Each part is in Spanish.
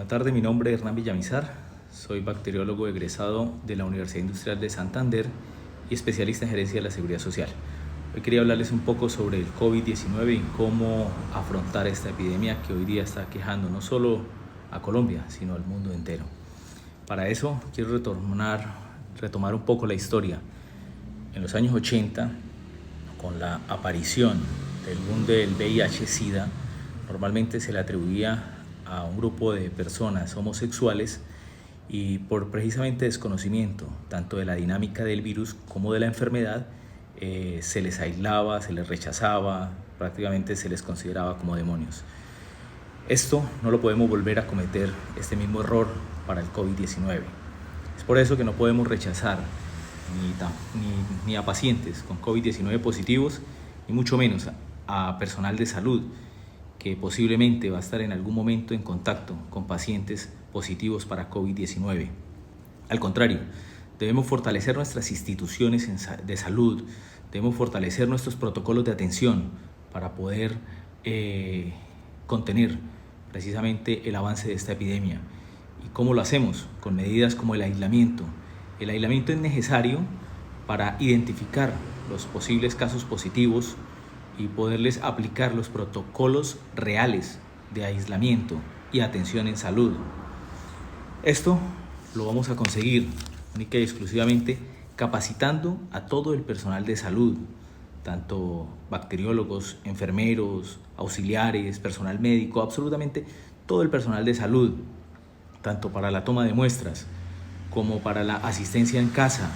Buenas tardes, mi nombre es Hernán Villamizar, soy bacteriólogo egresado de la Universidad Industrial de Santander y especialista en gerencia de la seguridad social. Hoy quería hablarles un poco sobre el COVID-19 y cómo afrontar esta epidemia que hoy día está quejando no solo a Colombia, sino al mundo entero. Para eso quiero retomar un poco la historia. En los años 80, con la aparición del boom del VIH-Sida, normalmente se le atribuía a un grupo de personas homosexuales y por precisamente desconocimiento tanto de la dinámica del virus como de la enfermedad, se les aislaba, se les rechazaba, prácticamente se les consideraba como demonios. Esto no lo podemos volver a cometer, este mismo error para el COVID-19. Es por eso que no podemos rechazar ni a pacientes con COVID-19 positivos, ni mucho menos a personal de salud que posiblemente va a estar en algún momento en contacto con pacientes positivos para COVID-19. Al contrario, debemos fortalecer nuestras instituciones de salud, debemos fortalecer nuestros protocolos de atención para poder contener precisamente el avance de esta epidemia. ¿Y cómo lo hacemos? Con medidas como el aislamiento. El aislamiento es necesario para identificar los posibles casos positivos y poderles aplicar los protocolos reales de aislamiento y atención en salud. Esto lo vamos a conseguir única y exclusivamente capacitando a todo el personal de salud, tanto bacteriólogos, enfermeros, auxiliares, personal médico, absolutamente todo el personal de salud, tanto para la toma de muestras como para la asistencia en casa,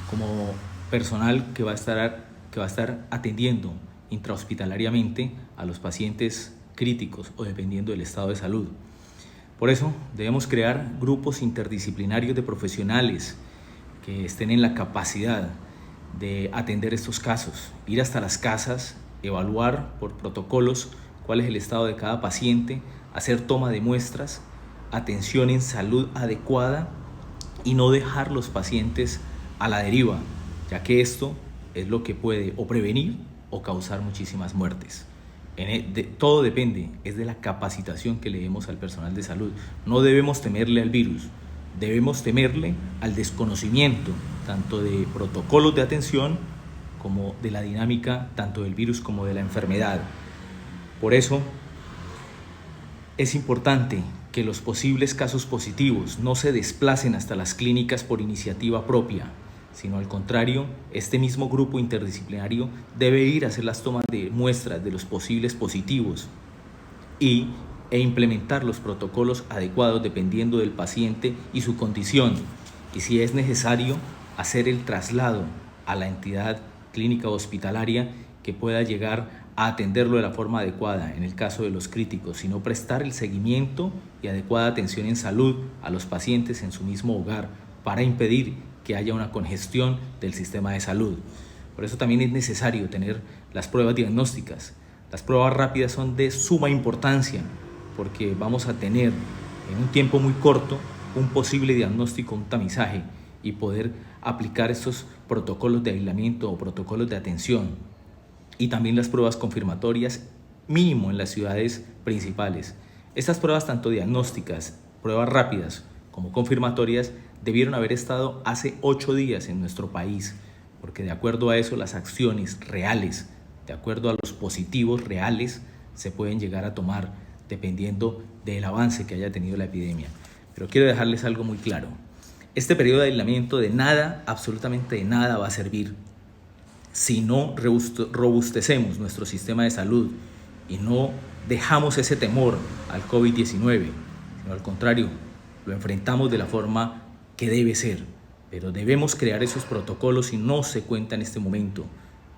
como personal que va a estar atendiendo intrahospitalariamente a los pacientes críticos o dependiendo del estado de salud. Por eso debemos crear grupos interdisciplinarios de profesionales que estén en la capacidad de atender estos casos, ir hasta las casas, evaluar por protocolos cuál es el estado de cada paciente, hacer toma de muestras, atención en salud adecuada y no dejar los pacientes a la deriva, ya que esto es lo que puede o prevenir o causar muchísimas muertes. Todo depende, es de la capacitación que le demos al personal de salud. No debemos temerle al virus, debemos temerle al desconocimiento, tanto de protocolos de atención como de la dinámica tanto del virus como de la enfermedad. Por eso es importante que los posibles casos positivos no se desplacen hasta las clínicas por iniciativa propia, sino al contrario, este mismo grupo interdisciplinario debe ir a hacer las tomas de muestras de los posibles positivos e implementar los protocolos adecuados dependiendo del paciente y su condición, y si es necesario, hacer el traslado a la entidad clínica o hospitalaria que pueda llegar a atenderlo de la forma adecuada en el caso de los críticos, sino prestar el seguimiento y adecuada atención en salud a los pacientes en su mismo hogar para impedir que haya una congestión del sistema de salud. Por eso también es necesario tener las pruebas diagnósticas. Las pruebas rápidas son de suma importancia porque vamos a tener en un tiempo muy corto un posible diagnóstico, un tamizaje y poder aplicar estos protocolos de aislamiento o protocolos de atención. Y también las pruebas confirmatorias mínimo en las ciudades principales. Estas pruebas tanto diagnósticas, pruebas rápidas como confirmatorias debieron haber estado hace 8 días en nuestro país, porque de acuerdo a eso las acciones reales, de acuerdo a los positivos reales, se pueden llegar a tomar dependiendo del avance que haya tenido la epidemia. Pero quiero dejarles algo muy claro. Este periodo de aislamiento de nada, absolutamente de nada va a servir si no robustecemos nuestro sistema de salud y no dejamos ese temor al COVID-19, sino al contrario, lo enfrentamos de la forma que debe ser, pero debemos crear esos protocolos y no se cuenta en este momento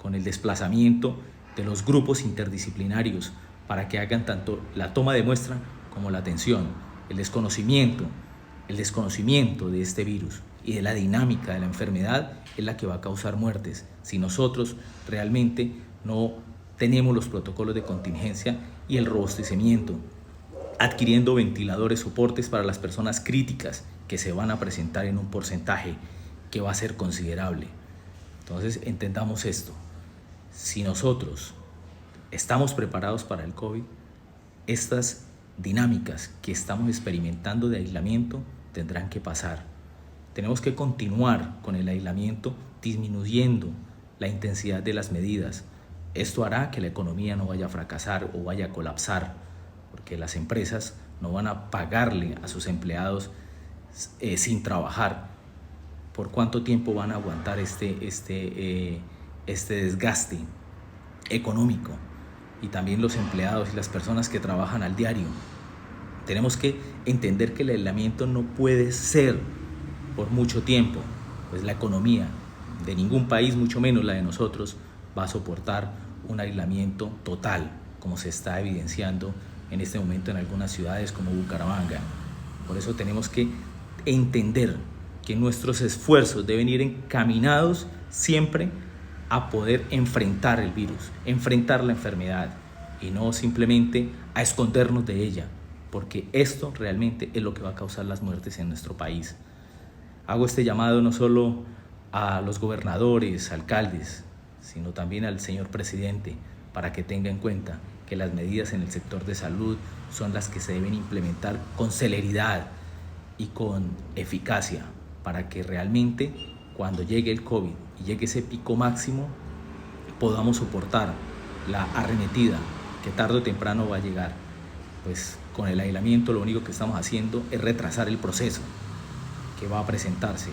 con el desplazamiento de los grupos interdisciplinarios para que hagan tanto la toma de muestra como la atención. El desconocimiento de este virus y de la dinámica de la enfermedad es la que va a causar muertes si nosotros realmente no tenemos los protocolos de contingencia y el robustecimiento, adquiriendo ventiladores, soportes para las personas críticas que se van a presentar en un porcentaje que va a ser considerable. Entonces entendamos esto, si nosotros estamos preparados para el COVID, estas dinámicas que estamos experimentando de aislamiento tendrán que pasar. Tenemos que continuar con el aislamiento disminuyendo la intensidad de las medidas. Esto hará que la economía no vaya a fracasar o vaya a colapsar, porque las empresas no van a pagarle a sus empleados sin trabajar. ¿Por cuánto tiempo van a aguantar este desgaste económico? Y también los empleados y las personas que trabajan al diario. Tenemos que entender que el aislamiento no puede ser por mucho tiempo, pues la economía de ningún país, mucho menos la de nosotros, va a soportar un aislamiento total, como se está evidenciando en este momento en algunas ciudades como Bucaramanga. Por eso tenemos que entender que nuestros esfuerzos deben ir encaminados siempre a poder enfrentar el virus, enfrentar la enfermedad y no simplemente a escondernos de ella, porque esto realmente es lo que va a causar las muertes en nuestro país. Hago este llamado no solo a los gobernadores, alcaldes, sino también al señor presidente, para que tenga en cuenta que las medidas en el sector de salud son las que se deben implementar con celeridad y con eficacia, para que realmente cuando llegue el COVID y llegue ese pico máximo, podamos soportar la arremetida que tarde o temprano va a llegar. Pues con el aislamiento lo único que estamos haciendo es retrasar el proceso que va a presentarse.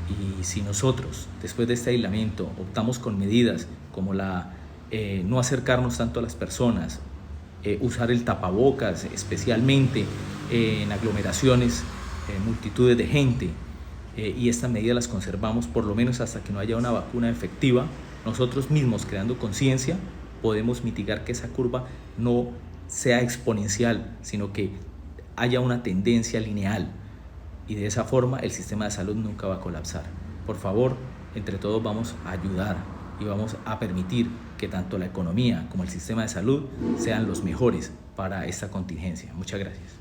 Y si nosotros, después de este aislamiento, optamos con medidas como no acercarnos tanto a las personas, usar el tapabocas, especialmente en aglomeraciones, multitudes de gente, y estas medidas las conservamos por lo menos hasta que no haya una vacuna efectiva, nosotros mismos, creando conciencia, podemos mitigar que esa curva no sea exponencial, sino que haya una tendencia lineal, y de esa forma el sistema de salud nunca va a colapsar. Por favor, entre todos vamos a ayudar y vamos a permitir que tanto la economía como el sistema de salud sean los mejores para esta contingencia. Muchas gracias.